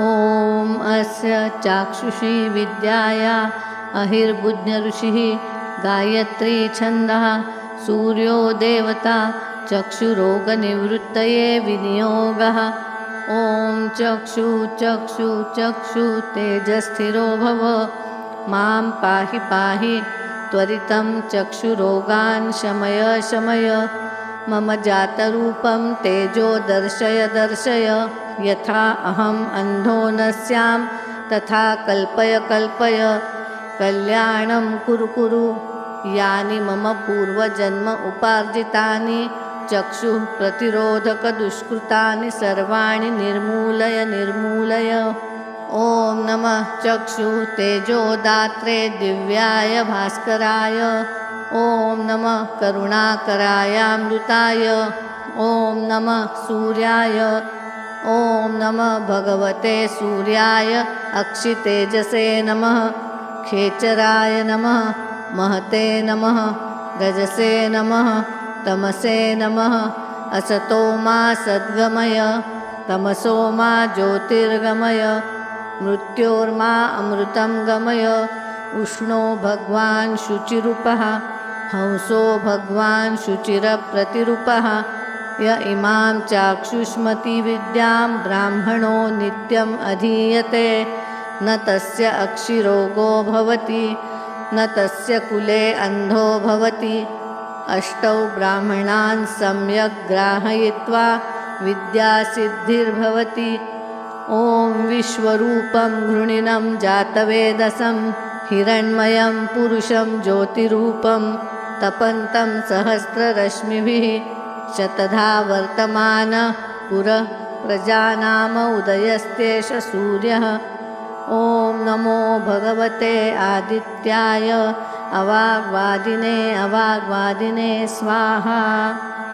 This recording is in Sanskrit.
ॐ अस्य चाक्षुषी विद्याया अहिर्बुद्ध्यऋषिः गायत्री छन्दः सूर्यो देवता चक्षुरोगनिवृत्तये विनियोगः। ॐ चक्षु चक्षु चक्षु तेजस्थिरो भव मां पाहि पाहि त्वरितं चक्षुरोगान् शमय शमय। मम जातरूपं तेजो दर्शय दर्शय यथा अहम् अंधो न स्यां तथा कल्पय कल्पय। कल्याणं कुरु कुरु यानि मम पूर्वजन्म उपार्जितानि चक्षुः प्रतिरोधक दुष्कृतानि सर्वाणि निर्मूलय निर्मूलय। ॐ नमः चक्षुः तेजोदात्रे दिव्याय भास्कराय। ॐ नमः करुणाकरायामृताय। ॐ नमः सूर्याय। ॐ नमः भगवते सूर्याय अक्षितेजसे नमः। खेचराय नमः। महते नमः। रजसे नमः। तमसे नमः। असतो मा सद्गमय तमसो मा ज्योतिर्गमय। मृत्योर्मा अमृतं गमय। उष्णो भगवान् शुचिरूपः हंसो भगवान् शुचिरप्रतिरूपः। य इमां चाक्षुष्मतिविद्यां ब्राह्मणो नित्यम् अधीयते न तस्य अक्षिरोगो भवति न तस्य कुले अंधो भवति। अष्टौ ब्राह्मणान् सम्यक् ग्राहयित्वा विद्यासिद्धिर्भवति। ॐ विश्वरूपं घृणिनं जातवेदसं हिरण्मयं पुरुषं ज्योतिरूपं तपन्तं सहस्ररश्मिभिः शतधा वर्तमानः पुरः प्रजानाम उदयस्तेष सूर्यः। ॐ नमो भगवते आदित्याय अवाग्वादिने स्वाहा।